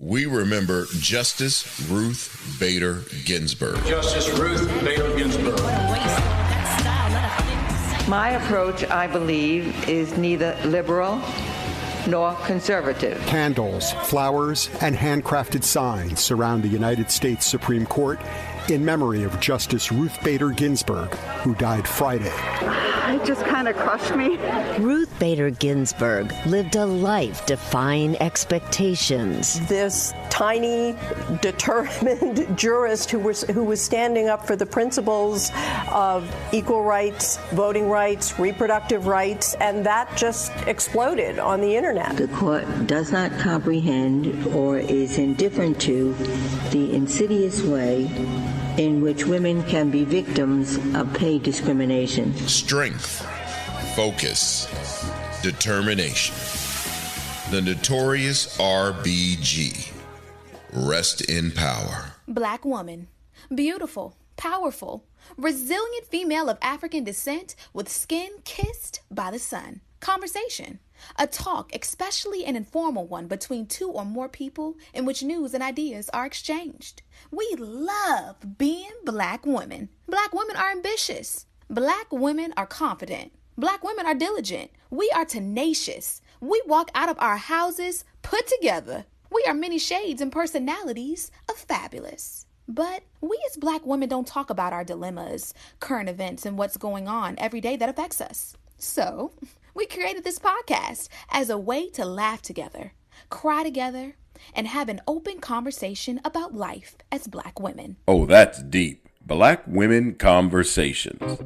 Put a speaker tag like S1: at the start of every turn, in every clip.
S1: we remember Justice Ruth Bader Ginsburg.
S2: Justice Ruth Bader Ginsburg.
S3: My approach, I believe, is neither liberal nor conservative.
S4: Candles, flowers, and handcrafted signs surround the United States Supreme Court in memory of Justice Ruth Bader Ginsburg, who died Friday.
S5: It just kind of crushed me.
S6: Ruth Bader Ginsburg lived a life defying expectations.
S7: This tiny, determined jurist who was standing up for the principles of equal rights, voting rights, reproductive rights, and that just exploded on the internet.
S8: The court does not comprehend or is indifferent to the insidious way in which women can be victims of pay discrimination.
S1: Strength, focus, determination. The Notorious RBG. Rest in power.
S9: Black woman. Beautiful, powerful, resilient female of African descent with skin kissed by the sun. Conversation. A talk, especially an informal one, between two or more people in which news and ideas are exchanged. We love being Black women. Black women are ambitious. Black women are confident. Black women are diligent. We are tenacious. We walk out of our houses put together. We are many shades and personalities of fabulous. But we as Black women don't talk about our dilemmas, current events, and what's going on every day that affects us. So we created this podcast as a way to laugh together, cry together, and have an open conversation about life as Black women.
S10: Oh, that's deep. Black Women Conversations.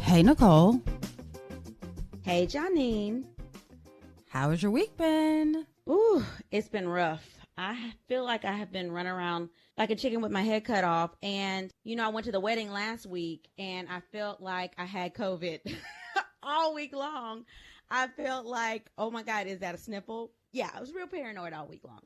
S11: Hey, Nicole.
S12: Hey, Janine.
S11: How has your week been?
S12: Ooh, it's been rough. I feel like I have been running around like a chicken with my head cut off. And, I went to the wedding last week and I felt like I had COVID all week long. I felt like, oh my God, is that a sniffle? Yeah, I was real paranoid all week long.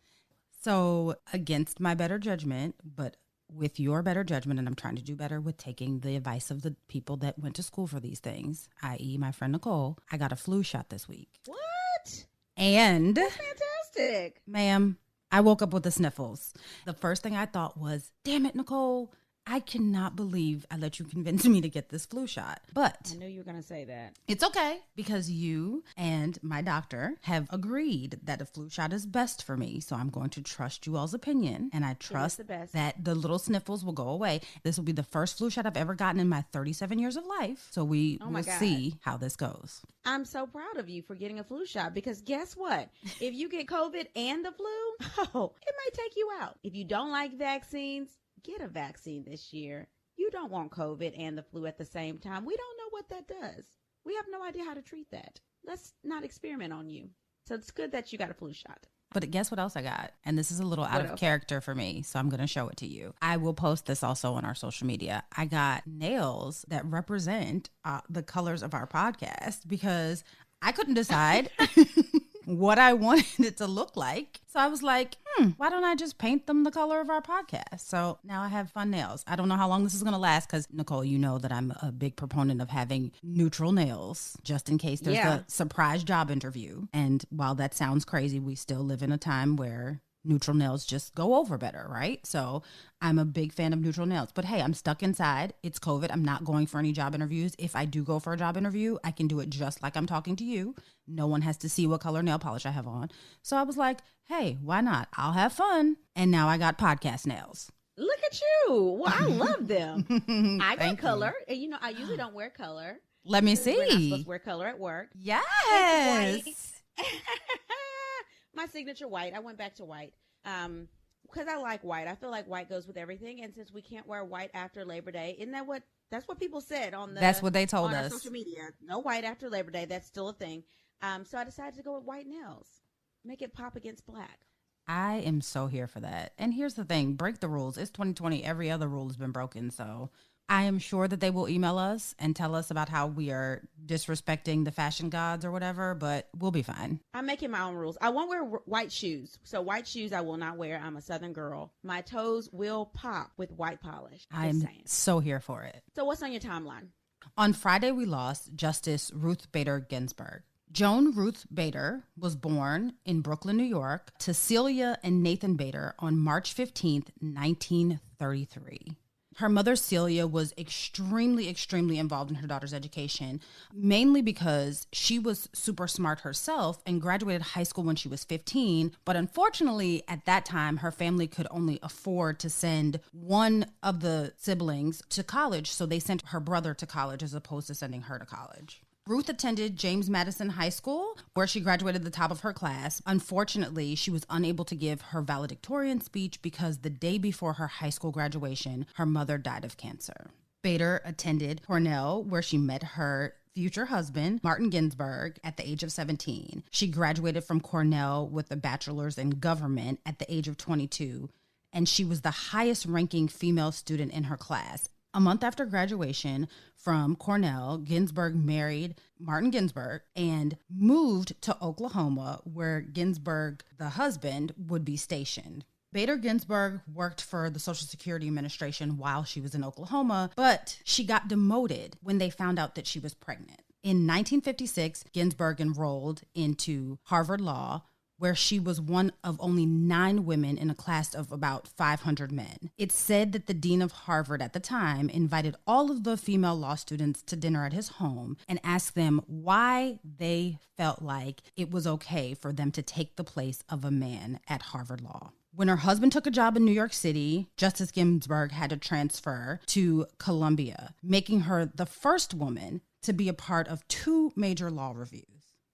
S11: So against my better judgment, but with your better judgment, and I'm trying to do better with taking the advice of the people that went to school for these things, i.e. my friend Nicole, I got a flu shot this week.
S12: What?
S11: And
S12: that's fantastic.
S11: Ma'am, I woke up with the sniffles. The first thing I thought was, damn it, Nicole, I cannot believe I let you convince me to get this flu shot. But
S12: I knew you were going to say that.
S11: It's okay, because you and my doctor have agreed that a flu shot is best for me. So I'm going to trust you all's opinion, and I trust that the little sniffles will go away. This will be the first flu shot I've ever gotten in my 37 years of life. So we will see how this goes.
S12: I'm so proud of you for getting a flu shot, because guess what? If you get COVID and the flu, it might take you out. If you don't like vaccines, get a vaccine this year. You don't want COVID and the flu at the same time. We don't know what that does. We have no idea how to treat that. Let's not experiment on you. So it's good that you got a flu shot.
S11: But guess what else I got? And this is a little out of character for me, so I'm going to show it to you. I will post this also on our social media. I got nails that represent the colors of our podcast, because I couldn't decide what I wanted it to look like. So I was like, why don't I just paint them the color of our podcast? So now I have fun nails. I don't know how long this is going to last, because, Nicole, you know that I'm a big proponent of having neutral nails just in case there's a surprise job interview. And while that sounds crazy, we still live in a time where neutral nails just go over better, right? So I'm a big fan of neutral nails. But hey, I'm stuck inside. It's COVID. I'm not going for any job interviews. If I do go for a job interview, I can do it just like I'm talking to you. No one has to see what color nail polish I have on. So I was like, hey, why not? I'll have fun. And now I got podcast nails.
S12: Look at you. Well, I love them. I got color. And I usually don't wear color.
S11: Let me see.
S12: We're not supposed to wear color at work.
S11: Yes.
S12: My signature white. I went back to white because I like white. I feel like white goes with everything. And since we can't wear white after Labor Day, that's what people said on the
S11: That's what they told us.
S12: Social media. No white after Labor Day. That's still a thing. So I decided to go with white nails. Make it pop against black.
S11: I am so here for that. And here's the thing. Break the rules. It's 2020. Every other rule has been broken. So I am sure that they will email us and tell us about how we are disrespecting the fashion gods or whatever, but we'll be fine.
S12: I'm making my own rules. I won't wear white shoes. So white shoes I will not wear. I'm a Southern girl. My toes will pop with white polish.
S11: I'm so here for it.
S12: So what's on your timeline?
S11: On Friday, we lost Justice Ruth Bader Ginsburg. Joan Ruth Bader was born in Brooklyn, New York, to Celia and Nathan Bader on March 15th, 1933. Her mother, Celia, was extremely involved in her daughter's education, mainly because she was super smart herself and graduated high school when she was 15. But unfortunately, at that time, her family could only afford to send one of the siblings to college. So they sent her brother to college as opposed to sending her to college. Ruth attended James Madison High School, where she graduated at the top of her class. Unfortunately, she was unable to give her valedictorian speech because the day before her high school graduation, her mother died of cancer. Bader attended Cornell, where she met her future husband, Martin Ginsburg, at the age of 17. She graduated from Cornell with a bachelor's in government at the age of 22, and she was the highest ranking female student in her class. A month after graduation from Cornell, Ginsburg married Martin Ginsburg and moved to Oklahoma, where Ginsburg, the husband, would be stationed. Bader Ginsburg worked for the Social Security Administration while she was in Oklahoma, but she got demoted when they found out that she was pregnant. In 1956, Ginsburg enrolled into Harvard Law, where she was one of only 9 women in a class of about 500 men. It's said that the dean of Harvard at the time invited all of the female law students to dinner at his home and asked them why they felt like it was okay for them to take the place of a man at Harvard Law. When her husband took a job in New York City, Justice Ginsburg had to transfer to Columbia, making her the first woman to be a part of 2 major law reviews.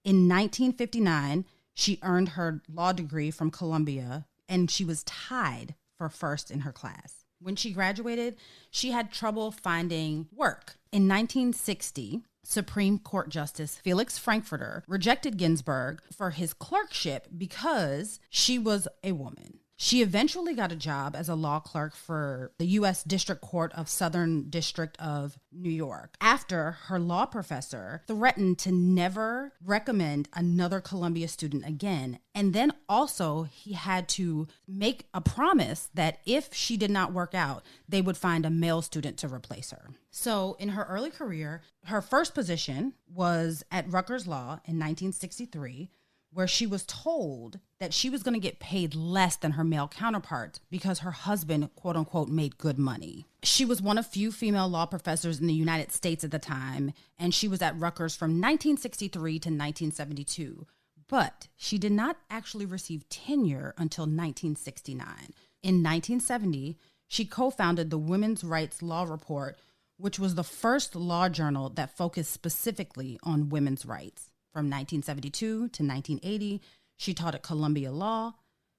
S11: In 1959, she earned her law degree from Columbia, and she was tied for first in her class. When she graduated, she had trouble finding work. In 1960, Supreme Court Justice Felix Frankfurter rejected Ginsburg for his clerkship because she was a woman. She eventually got a job as a law clerk for the U.S. District Court of Southern District of New York after her law professor threatened to never recommend another Columbia student again. And then also he had to make a promise that if she did not work out, they would find a male student to replace her. So in her early career, her first position was at Rutgers Law in 1963, where she was told that she was going to get paid less than her male counterparts because her husband, quote unquote, made good money. She was one of few female law professors in the United States at the time, and she was at Rutgers from 1963 to 1972. But she did not actually receive tenure until 1969. In 1970, she co-founded the Women's Rights Law Report, which was the first law journal that focused specifically on women's rights. From 1972 to 1980, she taught at Columbia Law,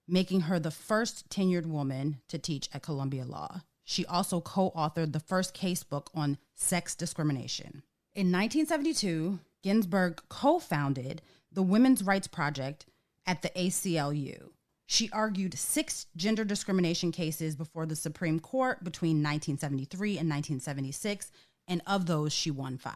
S11: making her the first tenured woman to teach at Columbia Law. She also co-authored the first casebook on sex discrimination. In 1972, Ginsburg co-founded the Women's Rights Project at the ACLU. She argued 6 gender discrimination cases before the Supreme Court between 1973 and 1976, and of those, she won 5.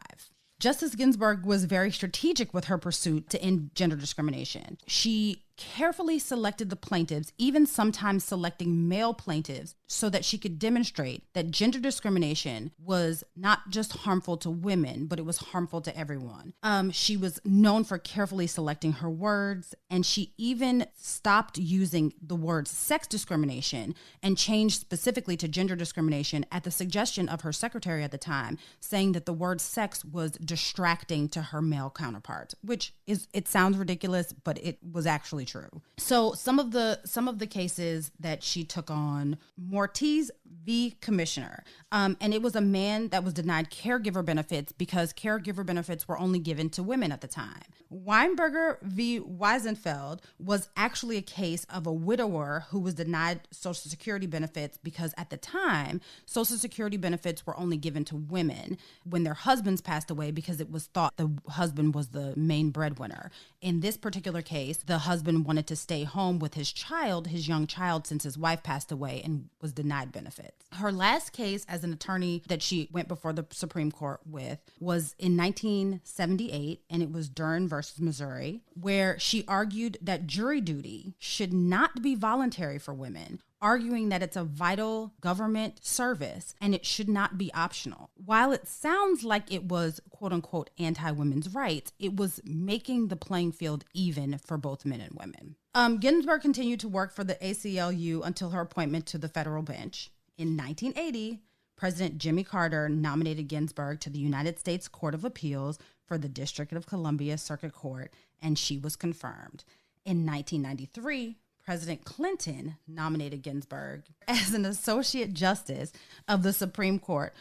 S11: Justice Ginsburg was very strategic with her pursuit to end gender discrimination. She carefully selected the plaintiffs, even sometimes selecting male plaintiffs, so that she could demonstrate that gender discrimination was not just harmful to women, but it was harmful to everyone. She was known for carefully selecting her words, and she even stopped using the word sex discrimination and changed specifically to gender discrimination at the suggestion of her secretary at the time, saying that the word sex was distracting to her male counterparts, which is, it sounds ridiculous, but it was actually true. So some of the cases that she took on: Mortiz v. Commissioner, and it was a man that was denied caregiver benefits because caregiver benefits were only given to women at the time. Weinberger v. Weisenfeld was actually a case of a widower who was denied Social Security benefits because at the time, Social Security benefits were only given to women when their husbands passed away because it was thought the husband was the main breadwinner. In this particular case, the husband husband wanted to stay home with his young child, since his wife passed away and was denied benefits. Her last case as an attorney that she went before the Supreme Court with was in 1978, and it was Dern versus Missouri, where she argued that jury duty should not be voluntary for women, arguing that it's a vital government service and it should not be optional. While it sounds like it was quote unquote anti-women's rights, it was making the playing field even for both men and women. Ginsburg continued to work for the ACLU until her appointment to the federal bench. In 1980, President Jimmy Carter nominated Ginsburg to the United States Court of Appeals for the District of Columbia Circuit Court, and she was confirmed. In 1993, President Clinton nominated Ginsburg as an Associate Justice of the Supreme Court,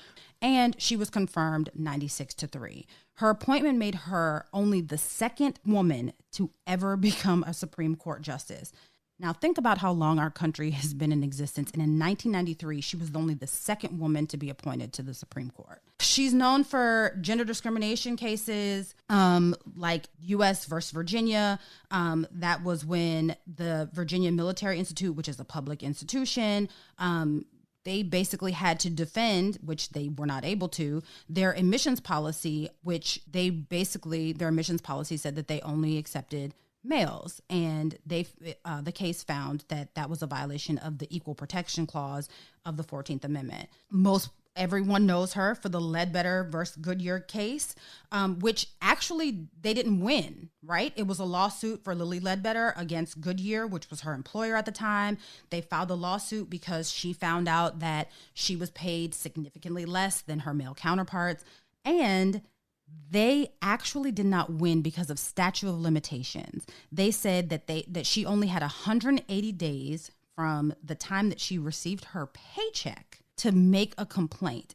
S11: and she was confirmed 96-3. Her appointment made her only the second woman to ever become a Supreme Court Justice. Now, think about how long our country has been in existence. And in 1993, she was only the second woman to be appointed to the Supreme Court. She's known for gender discrimination cases like U.S. versus Virginia. That was when the Virginia Military Institute, which is a public institution, they basically had to defend, which they were not able to, their admissions policy, their admissions policy said that they only accepted males, and the case found that was a violation of the Equal Protection Clause of the 14th Amendment. Everyone knows her for the Ledbetter versus Goodyear case, which actually they didn't win, right? It was a lawsuit for Lilly Ledbetter against Goodyear, which was her employer at the time. They filed the lawsuit because she found out that she was paid significantly less than her male counterparts, and they actually did not win because of statute of limitations. They said that she only had 180 days from the time that she received her paycheck to make a complaint.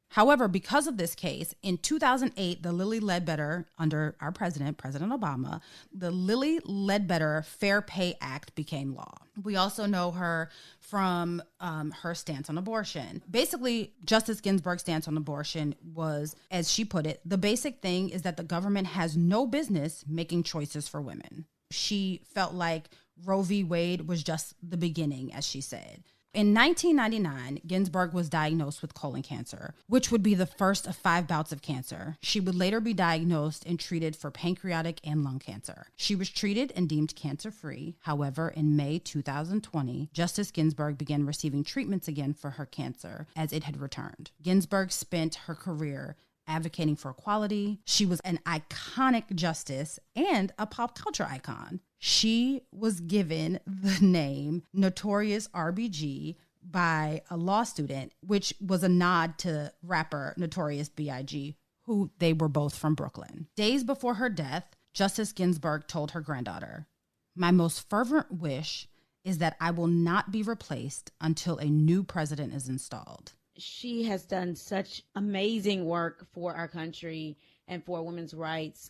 S11: However, because of this case, in 2008, the Lilly Ledbetter, under our President Obama, the Lilly Ledbetter Fair Pay Act became law. We also know her from her stance on abortion. Basically, Justice Ginsburg's stance on abortion was, as she put it, the basic thing is that the government has no business making choices for women. She felt like Roe v. Wade was just the beginning, as she said. In 1999, Ginsburg was diagnosed with colon cancer, which would be the first of 5 bouts of cancer. She would later be diagnosed and treated for pancreatic and lung cancer. She was treated and deemed cancer-free. However, in May 2020, Justice Ginsburg began receiving treatments again for her cancer as it had returned. Ginsburg spent her career advocating for equality. She was an iconic justice and a pop culture icon. She was given the name Notorious RBG by a law student, which was a nod to rapper Notorious B.I.G., who they were both from Brooklyn. Days before her death, Justice Ginsburg told her granddaughter, "My most fervent wish is that I will not be replaced until a new president is installed."
S12: She has done such amazing work for our country and for women's rights.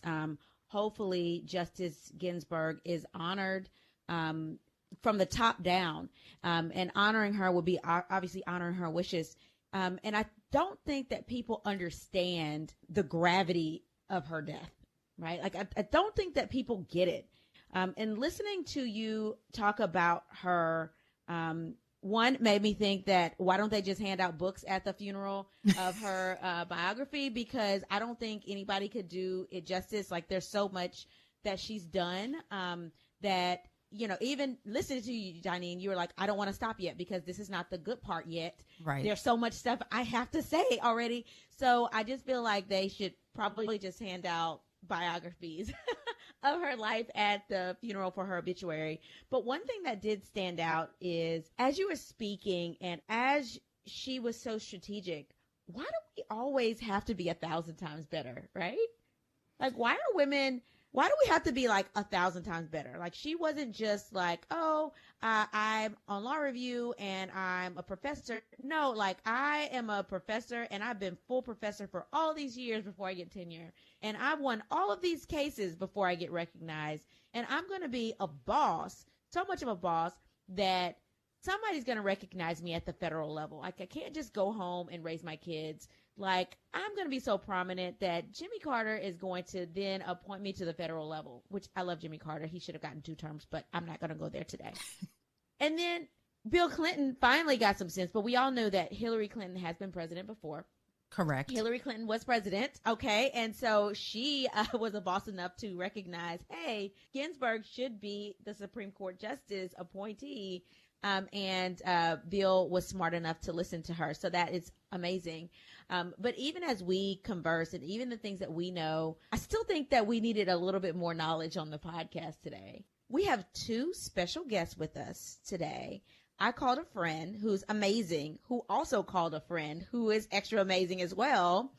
S12: Hopefully, Justice Ginsburg is honored from the top down, and honoring her will be obviously honoring her wishes. And I don't think that people understand the gravity of her death, right? Like, I don't think that people get it. And listening to you talk about her, one made me think that why don't they just hand out books at the funeral of her biography? Because I don't think anybody could do it justice. Like, there's so much that she's done that, you know, even listening to you, Janine, you were like, I don't want to stop yet because this is not the good part yet.
S11: Right.
S12: There's so much stuff I have to say already. So I just feel like they should probably just hand out biographies of her life at the funeral for her obituary. But one thing that did stand out is, as you were speaking and as she was so strategic, why do we always have to be 1,000 times better, right? Like, why do we have to be like 1,000 times better? Like, she wasn't just like, I'm on law review and I'm a professor. No, like, I am a professor and I've been full professor for all these years before I get tenure. And I've won all of these cases before I get recognized. And I'm going to be a boss, so much of a boss that somebody's going to recognize me at the federal level. Like, I can't just go home and raise my kids. Like, I'm going to be so prominent that Jimmy Carter is going to then appoint me to the federal level, which I love Jimmy Carter. He should have gotten 2 terms, but I'm not going to go there today. And then Bill Clinton finally got some sense, but we all know that Hillary Clinton has been president before.
S11: Correct.
S12: Hillary Clinton was president. Okay. And so she was a boss enough to recognize, hey, Ginsburg should be the Supreme Court justice appointee. And Bill was smart enough to listen to her. So that is amazing. But even as we converse and even the things that we know, I still think that we needed a little bit more knowledge on the podcast today. We have 2 special guests with us today. I called a friend who's amazing, who also called a friend who is extra amazing as well.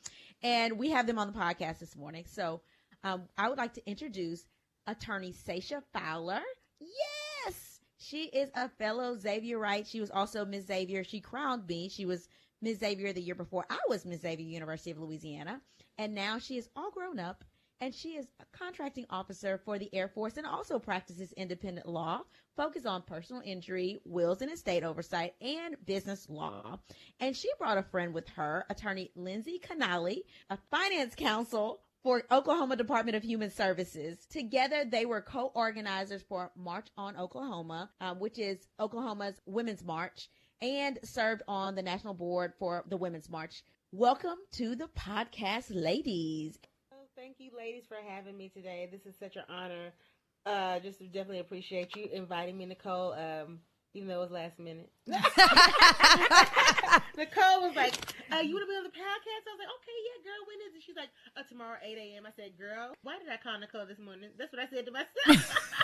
S12: And we have them on the podcast this morning. So I would like to introduce attorney Sacia Fowler. Yes! She is a fellow Xavierite. She was also Miss Xavier. She crowned me. She was Miss Xavier the year before I was Miss Xavier, University of Louisiana. And now she is all grown up, and she is a contracting officer for the Air Force and also practices independent law, focused on personal injury, wills and estate oversight, and business law. And she brought a friend with her, attorney Lindsey Kanaly, a finance counsel for Oklahoma Department of Human Services. Together, they were co-organizers for March on Oklahoma, which is Oklahoma's Women's March, and served on the national board for the Women's March. Welcome to the podcast, ladies.
S13: Thank you, ladies, for having me today. This is such an honor. Just definitely appreciate you inviting me, Nicole, even though it was last minute. Nicole was like, you want to be on the podcast? I was like, okay, yeah, girl, when is it? She's like, tomorrow, 8 a.m. I said, girl, why did I call Nicole this morning? That's what I said to myself.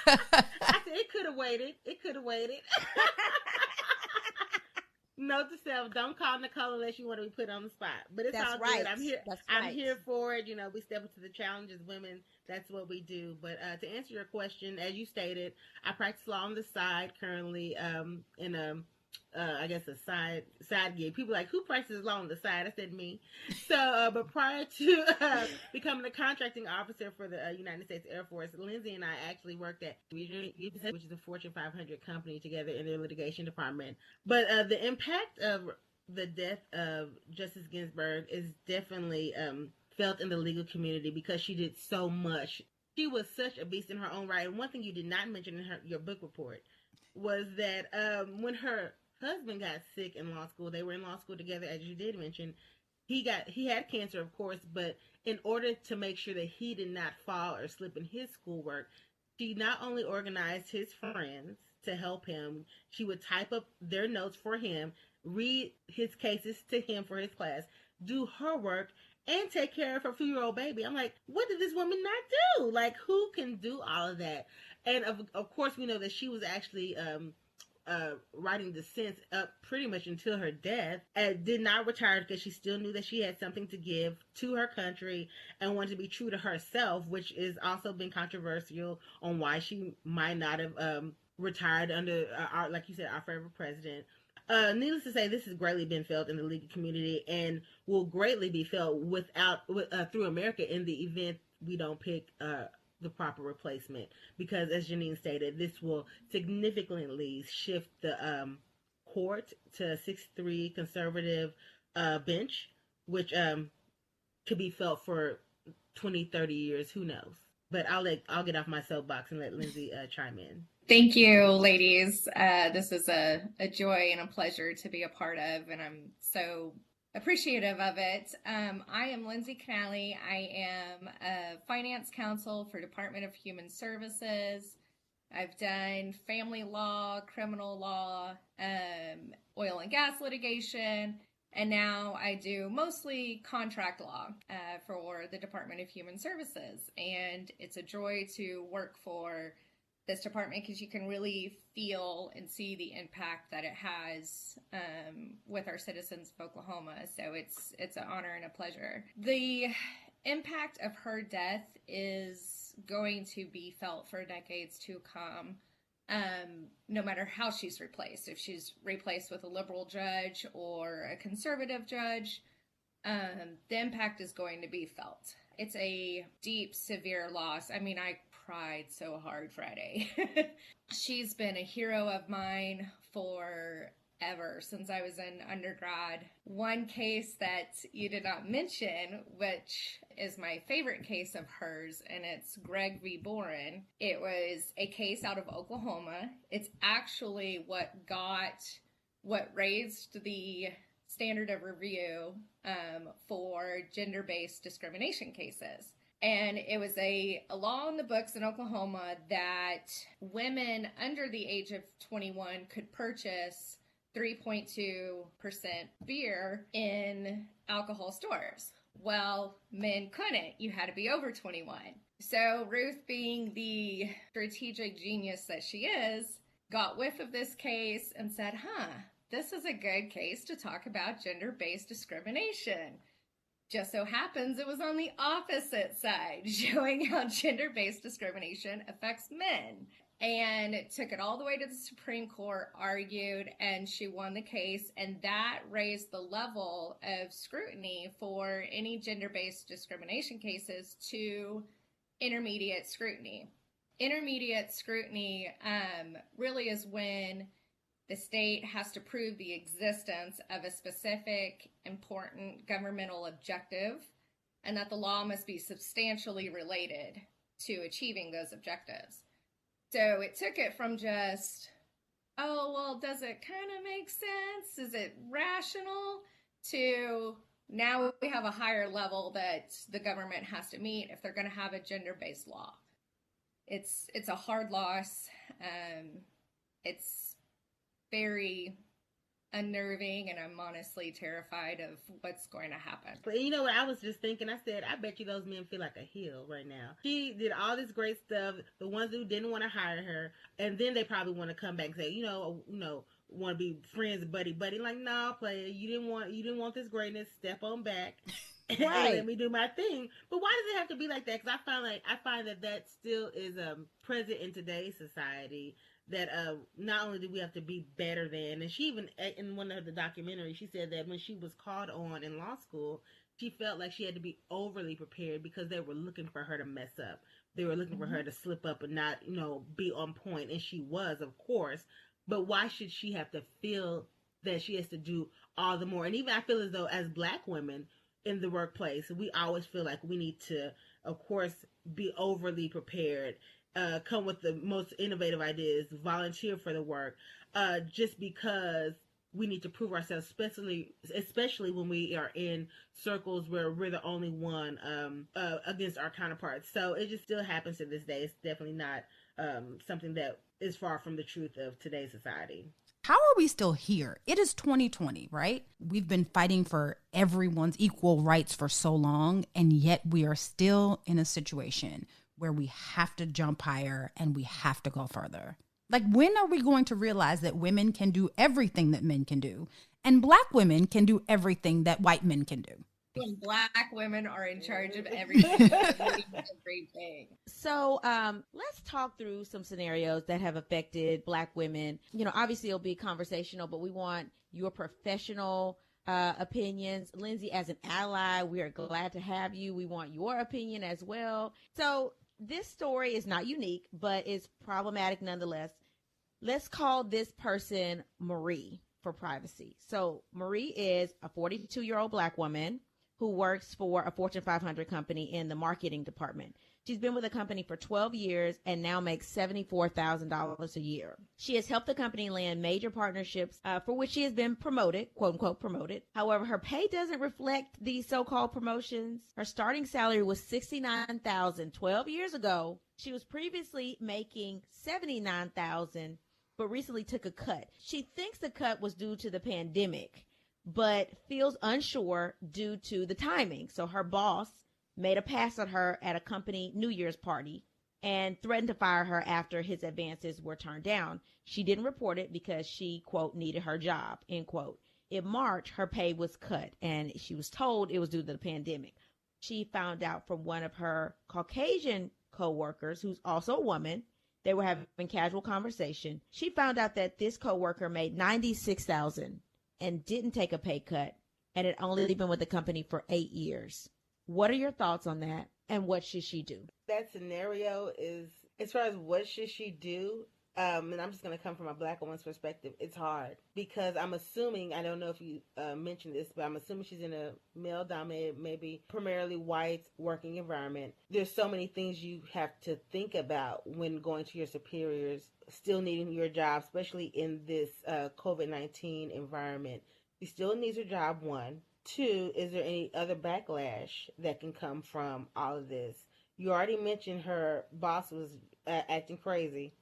S13: I said, it could have waited. It could have waited. Note to self, don't call Nicole unless you want to be put on the spot. But it's all good. I'm here. I'm here for it. You know, we step into the challenge as women. That's what we do. But to answer your question, as you stated, I practice law on the side currently in a I guess a side gig. People are like, who practices law on the side? I said me. So, but prior to becoming a contracting officer for the United States Air Force, Lindsey and I actually worked at which is a Fortune 500 company together in their litigation department. But the impact of the death of Justice Ginsburg is definitely felt in the legal community because she did so much. She was such a beast in her own right. And one thing you did not mention in your book report was that when her husband got sick in law school, they were in law school together, as you did mention. He had cancer, of course, but in order to make sure that he did not fall or slip in his schoolwork, she not only organized his friends to help him, she would type up their notes for him, read his cases to him for his class, do her work, and take care of her 2-year-old baby. I'm like, what did this woman not do? Like, who can do all of that? And of course, we know that she was actually writing dissents up pretty much until her death, and did not retire because she still knew that she had something to give to her country and wanted to be true to herself, which is also been controversial on why she might not have retired under, like you said, our favorite president. Needless to say, this has greatly been felt in the legal community and will greatly be felt through America in the event we don't pick the proper replacement, because as Janine stated, this will significantly shift the court to a 6-3 conservative bench, which could be felt for 20-30 years, who knows. But I'll get off my soapbox and let Lindsey chime in.
S14: Thank you, ladies. This is a joy and a pleasure to be a part of, and I'm so appreciative of it. I am Lindsey Kanaly. I am a finance counsel for Department of Human Services. I've done family law, criminal law, oil and gas litigation, and now I do mostly contract law for the Department of Human Services. And it's a joy to work for this department because you can really feel and see the impact that it has with our citizens of Oklahoma. So it's an honor and a pleasure. The impact of her death is going to be felt for decades to come, no matter how she's replaced. If she's replaced with a liberal judge or a conservative judge, the impact is going to be felt. It's a deep, severe loss. I mean, I cried so hard Friday. She's been a hero of mine forever, since I was in undergrad. One case that you did not mention, which is my favorite case of hers, and it's Greg v. Boren. It was a case out of Oklahoma. It's actually what raised the standard of review for gender-based discrimination cases. And it was a law in the books in Oklahoma that women under the age of 21 could purchase 3.2% beer in alcohol stores. Well, men couldn't. You had to be over 21. So Ruth, being the strategic genius that she is, got whiff of this case and said, this is a good case to talk about gender-based discrimination. Just so happens it was on the opposite side, showing how gender-based discrimination affects men. And took it all the way to the Supreme Court, argued, and she won the case. And that raised the level of scrutiny for any gender-based discrimination cases to intermediate scrutiny. Intermediate scrutiny really is when the state has to prove the existence of a specific, important governmental objective, and that the law must be substantially related to achieving those objectives. So it took it from just, does it kind of make sense? Is it rational? To now we have a higher level that the government has to meet if they're going to have a gender-based law. It's a hard loss. It's very unnerving, and I'm honestly terrified of what's going to happen.
S13: But you know what I was just thinking? I said, I bet you those men feel like a heel right now. She did all this great stuff, the ones who didn't want to hire her, and then they probably want to come back and say, want to be friends, buddy. Like, no, player, you didn't want this greatness. Step on back. Right. And let me do my thing. But why does it have to be like that? Because I find that still is present in today's society. That not only do we have to be better than, and she even, in one of the documentaries, she said that when she was called on in law school, she felt like she had to be overly prepared because they were looking for her to mess up. They were looking for her to slip up and not, be on point. And she was, of course. But why should she have to feel that she has to do all the more? And even I feel as though as Black women in the workplace, we always feel like we need to, of course, be overly prepared, come with the most innovative ideas, volunteer for the work, just because we need to prove ourselves, especially when we are in circles where we're the only one against our counterparts. So it just still happens to this day. It's definitely not something that is far from the truth of today's society.
S11: How are we still here? It is 2020, right? We've been fighting for everyone's equal rights for so long, and yet we are still in a situation where we have to jump higher and we have to go further. Like, when are we going to realize that women can do everything that men can do, and Black women can do everything that white men can do?
S14: When Black women are in charge of everything. Everything.
S12: So let's talk through some scenarios that have affected Black women. Obviously it'll be conversational, but we want your professional opinions. Lindsey, as an ally, we are glad to have you. We want your opinion as well. So this story is not unique, but it's problematic nonetheless. Let's call this person Marie for privacy. So Marie is a 42-year-old Black woman who works for a Fortune 500 company in the marketing department. She's been with the company for 12 years and now makes $74,000 a year. She has helped the company land major partnerships for which she has been promoted, quote unquote promoted. However, her pay doesn't reflect these so-called promotions. Her starting salary was $69,000 12 years ago. She was previously making $79,000, but recently took a cut. She thinks the cut was due to the pandemic, but feels unsure due to the timing. So her boss made a pass at her at a company New Year's party and threatened to fire her after his advances were turned down. She didn't report it because she, quote, needed her job, end quote. In March, her pay was cut, and she was told it was due to the pandemic. She found out from one of her Caucasian coworkers, who's also a woman. They were having casual conversation. She found out that this coworker made $96,000 and didn't take a pay cut, and had only been with the company for 8 years. What are your thoughts on that, and what should she do?
S13: That scenario is, as far as what should she do, and I'm just going to come from a Black woman's perspective, it's hard because I'm assuming, I don't know if you mentioned this, but I'm assuming she's in a male-dominated, maybe primarily white working environment. There's so many things you have to think about when going to your superiors, still needing your job, especially in this COVID-19 environment. She still needs her job, one. Two, is there any other backlash that can come from all of this? You already mentioned her boss was acting crazy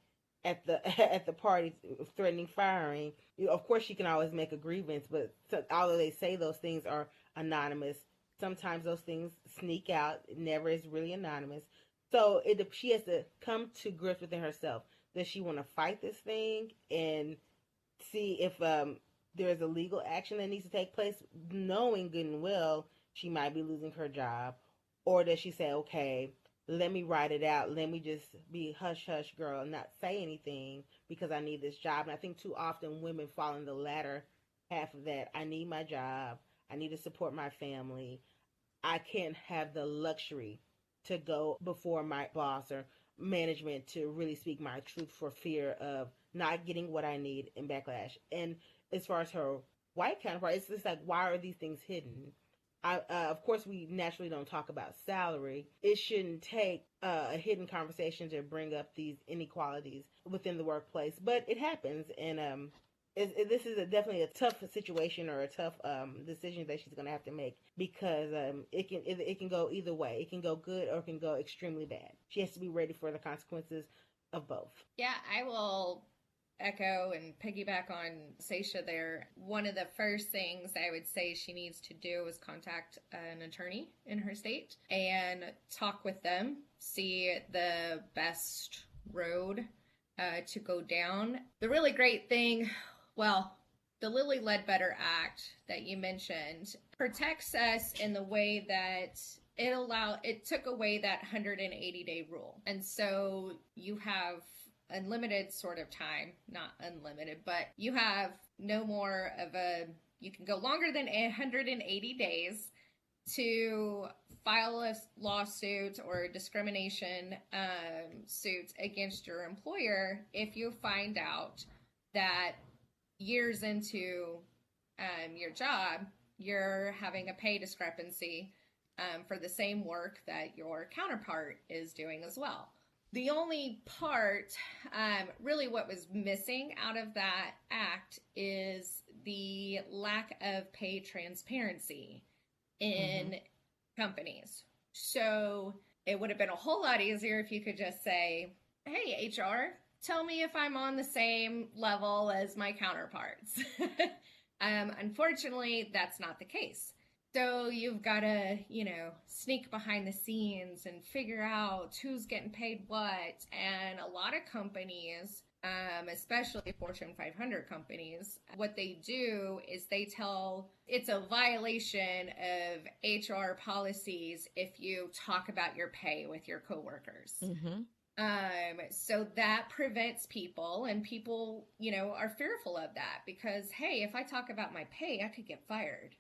S13: at the party, threatening firing. Of course, she can always make a grievance, but although they say those things are anonymous, sometimes those things sneak out. It never is really anonymous. So she has to come to grips within herself. Does she want to fight this thing and see if there's a legal action that needs to take place, knowing good and well she might be losing her job? Or does she say, okay, let me write it out. Let me just be hush, hush, girl, and not say anything because I need this job. And I think too often women fall in the latter half of that. I need my job. I need to support my family. I can't have the luxury to go before my boss or management to really speak my truth for fear of not getting what I need in backlash. And as far as her white counterpart, it's just like, why are these things hidden? Of course, we naturally don't talk about salary. It shouldn't take a hidden conversation to bring up these inequalities within the workplace, but it happens. And this is definitely a tough situation or a tough decision that she's going to have to make because it can go either way. It can go good or it can go extremely bad. She has to be ready for the consequences of both.
S14: Yeah, I will echo and piggyback on Sacia there. One of the first things I would say she needs to do is contact an attorney in her state and talk with them, see the best road to go down. The really great thing, well, the Lilly Ledbetter Act that you mentioned protects us in the way that it took away that 180-day rule. And so you have unlimited sort of time, not unlimited, but you have no more of you can go longer than 180 days to file a lawsuit or discrimination suit against your employer if you find out that years into your job, you're having a pay discrepancy for the same work that your counterpart is doing as well. The only part, really what was missing out of that act is the lack of pay transparency in companies. So it would have been a whole lot easier if you could just say, hey, HR, tell me if I'm on the same level as my counterparts. Unfortunately, that's not the case. So you've got to, sneak behind the scenes and figure out who's getting paid what. And a lot of companies, especially Fortune 500 companies, what they do is they tell it's a violation of HR policies if you talk about your pay with your coworkers. So that prevents people, and people, are fearful of that because, hey, if I talk about my pay, I could get fired.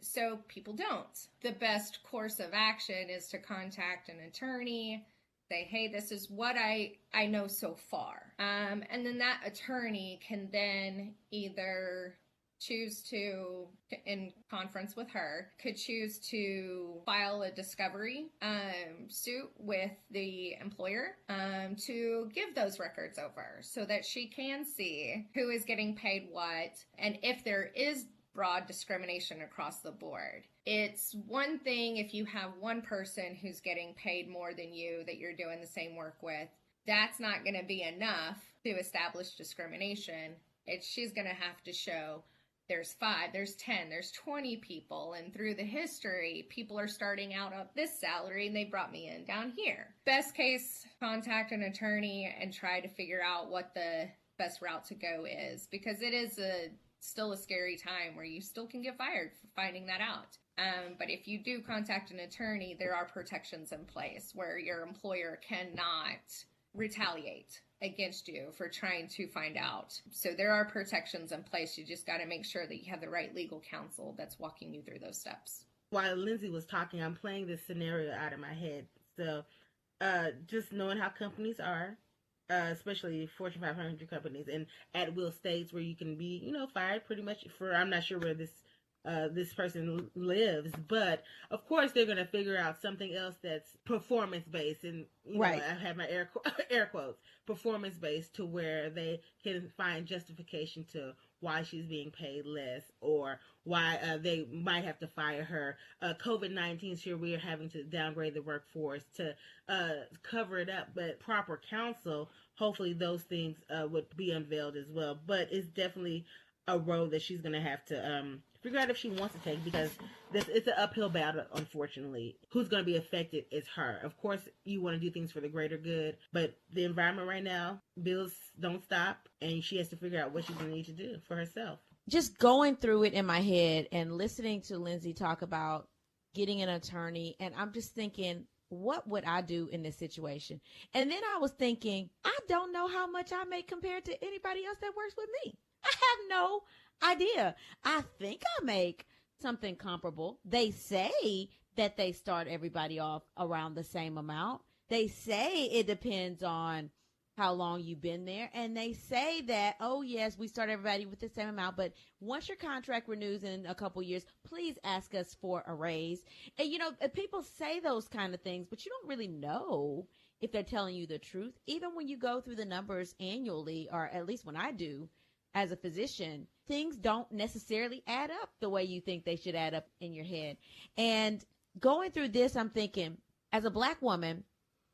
S14: So people don't. The best course of action is to contact an attorney, say, hey, this is what I know so far. And then that attorney can then either choose to, in conference with her, could choose to file a discovery suit with the employer to give those records over so that she can see who is getting paid what and if there is broad discrimination across the board. It's one thing if you have one person who's getting paid more than you that you're doing the same work with. That's not going to be enough to establish discrimination. She's going to have to show there's 5, there's 10, there's 20 people, and through the history, people are starting out at this salary and they brought me in down here. Best case, contact an attorney and try to figure out what the best route to go is, because it is still a scary time where you still can get fired for finding that out. But if you do contact an attorney, there are protections in place where your employer cannot retaliate against you for trying to find out. So there are protections in place. You just got to make sure that you have the right legal counsel that's walking you through those steps.
S13: While Lindsey was talking, I'm playing this scenario out of my head. So just knowing how companies are, especially Fortune 500 companies and at will states where you can be, fired pretty much for, I'm not sure where this person lives, but of course they're going to figure out something else that's performance based, and
S12: right.
S13: I have my air quotes, performance based, to where they can find justification to why she's being paid less, or why they might have to fire her. COVID-19 here, we are having to downgrade the workforce to cover it up, but proper counsel, hopefully those things would be unveiled as well. But it's definitely a road that she's going to have to figure out if she wants to take, because it's an uphill battle, unfortunately. Who's going to be affected is her. Of course, you want to do things for the greater good, but the environment right now, bills don't stop, and she has to figure out what she's going to need to do for herself.
S12: Just going through it in my head and listening to Lindsey talk about getting an attorney, and I'm just thinking, what would I do in this situation? And then I was thinking, I don't know how much I make compared to anybody else that works with me. I have no idea. I think I make something comparable. They say that they start everybody off around the same amount. They say it depends on how long you've been there. And they say that, oh, yes, we start everybody with the same amount. But once your contract renews in a couple years, please ask us for a raise. And, people say those kind of things, but you don't really know if they're telling you the truth. Even when you go through the numbers annually, or at least when I do, as a physician, things don't necessarily add up the way you think they should add up in your head. And going through this, I'm thinking, as a Black woman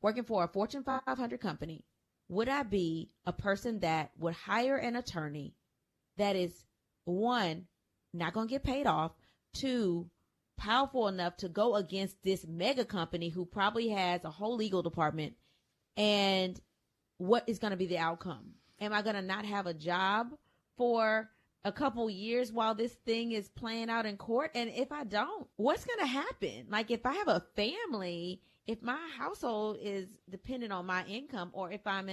S12: working for a Fortune 500 company, would I be a person that would hire an attorney that is, one, not going to get paid off, two, powerful enough to go against this mega company who probably has a whole legal department, and what is going to be the outcome? Am I going to not have a job for a couple years while this thing is playing out in court? And if I don't, what's going to happen? Like, if I have a family, if my household is dependent on my income, or if I'm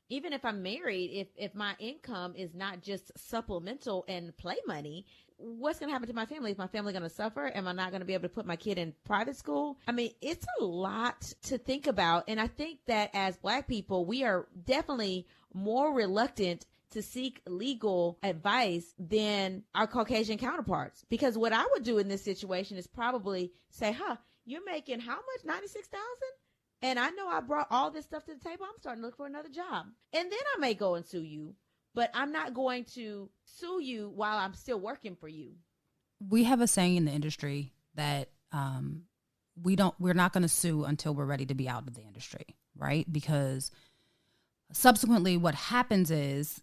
S12: even if I'm married, if my income is not just supplemental and play money, what's going to happen to my family? Is my family going to suffer? Am I not going to be able to put my kid in private school? I mean, it's a lot to think about. And I think that as Black people, we are definitely more reluctant to seek legal advice than our Caucasian counterparts. Because what I would do in this situation is probably say, you're making how much? $96,000? And I know I brought all this stuff to the table. I'm starting to look for another job. And then I may go and sue you, but I'm not going to sue you while I'm still working for you.
S11: We have a saying in the industry that we're not going to sue until we're ready to be out of the industry, right? Because subsequently what happens is